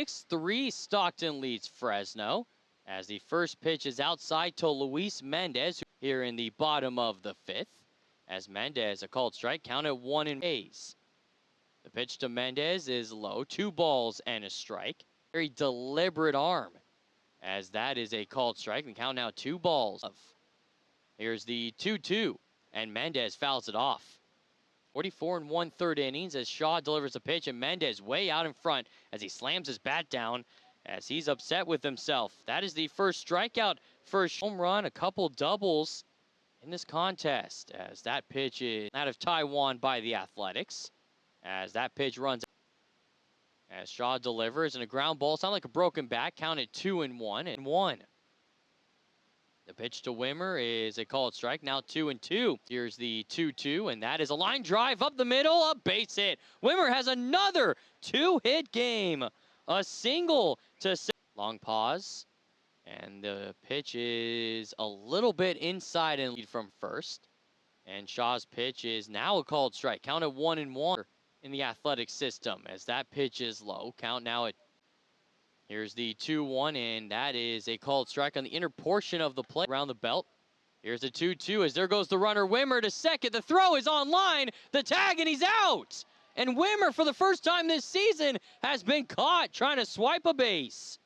6-3, Stockton leads Fresno. As the first pitch is outside to Luis Mendes here in the bottom of the 5th. As Mendes, a called strike, count at 1-A's. The pitch to Mendes is low, 2 balls and a strike. Very deliberate arm, as that is a called strike, and count now 2 balls. Here's the 2-2, and Mendes fouls it off. 44 1/3 innings as Sha delivers a pitch, and Mendes way out in front as he slams his bat down as he's upset with himself. That is the first strikeout for a home run, a couple doubles in this contest, as that pitch is out of Taiwan by the Athletics. As that pitch runs as Sha delivers, and a ground ball, sound like a broken bat, counted 2-1. The pitch to Wimer is a called strike, now 2-2. Here's the 2-2, and that is a line drive up the middle, a base hit. Wimer has another 2-hit game, a single to long pause, and the pitch is a little bit inside and lead from first. And Sha's pitch is now a called strike, count at 1-1 in the Athletic system, as that pitch is low, count now at. Here's the 2-1, and that is a called strike on the inner portion of the plate around the belt. Here's the 2-2, as there goes the runner, Wimer to second. The throw is on line, the tag, and he's out. And Wimer, for the first time this season, has been caught trying to swipe a base.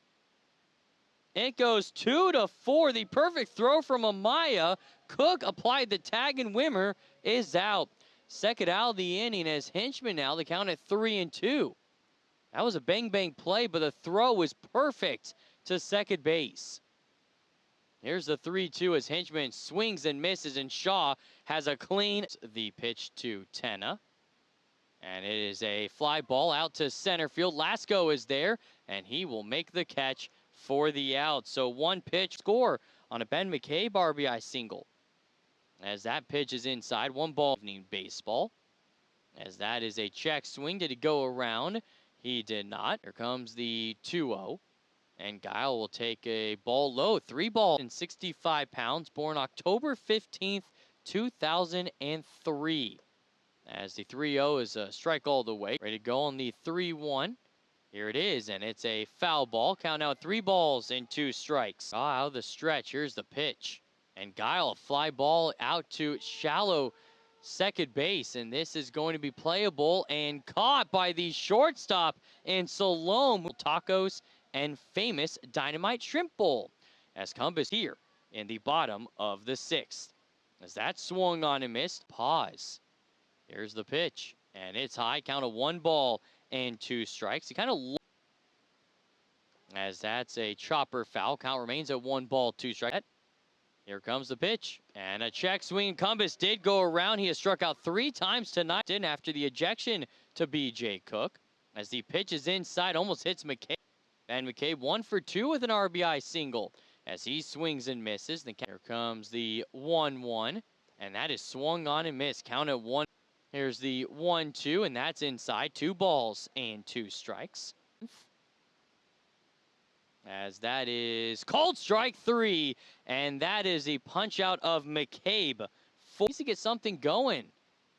It goes 2-4, the perfect throw from Amaya. Cook applied the tag, and Wimer is out. Second out of the inning as Henchman now, the count at 3-2. That was a bang-bang play, but the throw was perfect to second base. Here's the 3-2 as Henchman swings and misses, and Sha has a clean. The pitch to Tenna, and it is a fly ball out to center field. Lasco is there, and he will make the catch for the out. So one pitch score on a Ben McCabe RBI single. As that pitch is inside, 1 ball. Evening baseball, as that is a check swing. Did he go around? He did not. Here comes the 2-0. And Guile will take a ball low. 3 balls and 65 pounds. Born October 15th, 2003. As the 3-0 is a strike all the way. Ready to go on the 3-1. Here it is, and it's a foul ball. Count out 3 balls and 2 strikes. Out of the stretch. Here's the pitch. And Guile, a fly ball out to shallow second base, and this is going to be playable and caught by the shortstop in Salome. Tacos and famous Dynamite Shrimp Bowl as Cumbus here in the bottom of the 6th. As that swung on and missed, pause. Here's the pitch, and it's high, count of 1 ball and 2 strikes. He kind of, as that's a chopper foul, count remains at 1 ball, 2 strikes. Here comes the pitch, and a check swing. Cumbus did go around. He has struck out 3 times tonight after the ejection to B.J. Cook. As the pitch is inside, almost hits McCabe. And McCabe 1 for 2 with an RBI single as he swings and misses. Here comes the 1-1, and that is swung on and missed. Count at 1. Here's the 1-2, and that's inside. 2 balls and 2 strikes. As that is called strike 3, and that is a punch out of McCabe. Needs to get something going.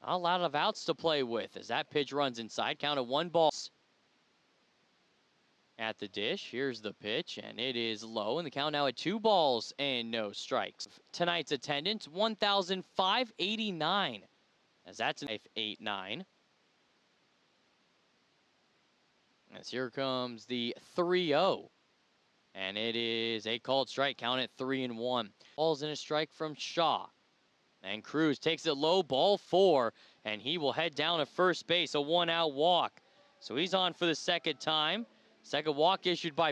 Not a lot of outs to play with as that pitch runs inside. Count of 1 ball at the dish. Here's the pitch, and it is low, and the count now at 2 balls and no strikes. Tonight's attendance 1,589, as that's an 8-9. As here comes the 3-0. And it is a called strike, count at 3-1. Balls in a strike from Sha. And Cruz takes it low, ball 4. And he will head down to first base, a 1-out walk. So he's on for the second time. Second walk issued by.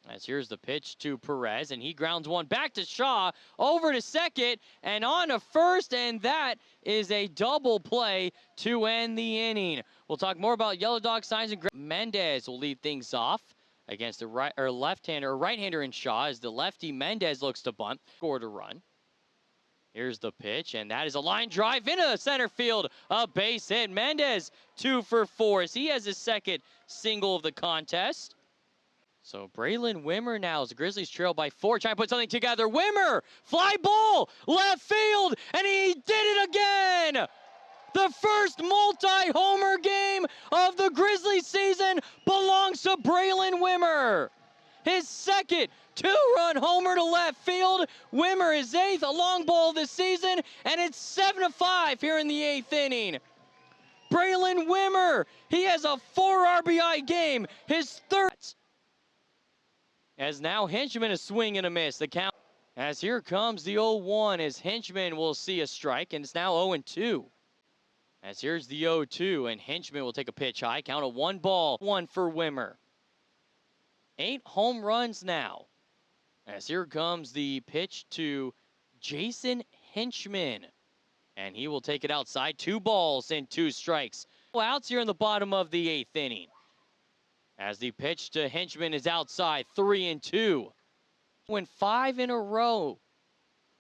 As here's the pitch to Perez, and he grounds one back to Sha, over to second, and on to first, and that is a double play to end the inning. We'll talk more about Yellow Dog signs, and Mendes will lead things off against the right-hander in Sha, as the lefty Mendes looks to bunt, scored a run. Here's the pitch, and that is a line drive into center field, a base hit. Mendes 2 for 4 as he has his second single of the contest. So Braylon Wimer now as the Grizzlies trail by 4, trying to put something together. Wimer, fly ball, left field, and he did it again! The first multi-homer game of the Grizzlies season belongs to Braylon Wimer. His second two-run homer to left field. Wimer is eighth, a long ball this season, and it's 7-5 here in the eighth inning. Braylon Wimer, he has a 4 RBI game, his third. As now Henchman a swing and a miss. The count as here comes the 0-1 as Henchman will see a strike, and it's now 0-2. As here's the 0-2, and Henchman will take a pitch high. Count of 1-1 for Wimer. 8 home runs now. As here comes the pitch to Jason Henchman. And he will take it outside. 2 balls and 2 strikes. Outs here in the bottom of the 8th inning. As the pitch to Henchman is outside. 3-2. Win 5 in a row.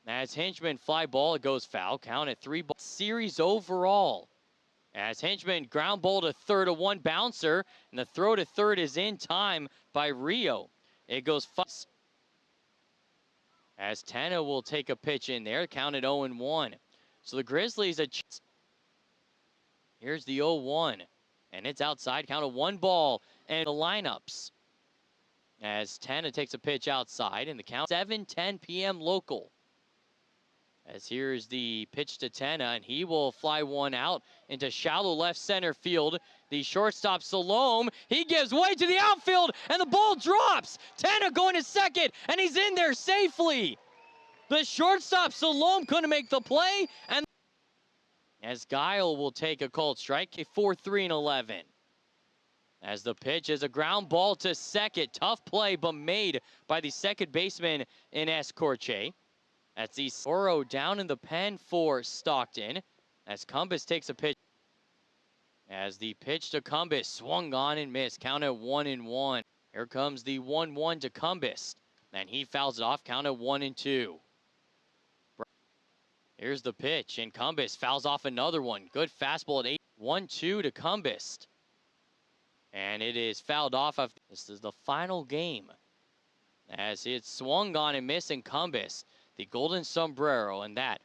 As Henchman fly ball, it goes foul. Count at 3 balls. Series overall. As Henchman ground ball to third, a 1 bouncer, and the throw to third is in time by Rio. It goes 5. As Tenna will take a pitch in there, count at 0-1. So the Grizzlies, here's the 0-1, and it's outside, count of 1 ball, and the lineups. As Tenna takes a pitch outside, and the count 7:10 p.m. local. As here's the pitch to Tenna, and he will fly one out into shallow left center field. The shortstop, Salome, he gives way to the outfield, and the ball drops. Tenna going to second, and he's in there safely. The shortstop, Salome, couldn't make the play, and as Guile will take a called strike, a 4-3-11. As the pitch is a ground ball to second. Tough play, but made by the second baseman in Escorche. That's the Oro down in the pen for Stockton. As Cumbus takes a pitch. As the pitch to Cumbus swung on and missed. Count at 1-1. Here comes the 1-1 to Cumbus. And he fouls it off. Count at 1-2. Here's the pitch, and Cumbus fouls off another one. Good fastball at 8. 1-2 to Cumbus. And it is fouled off. This is the final game. As it's swung on and missed, and Cumbus, the golden sombrero, and that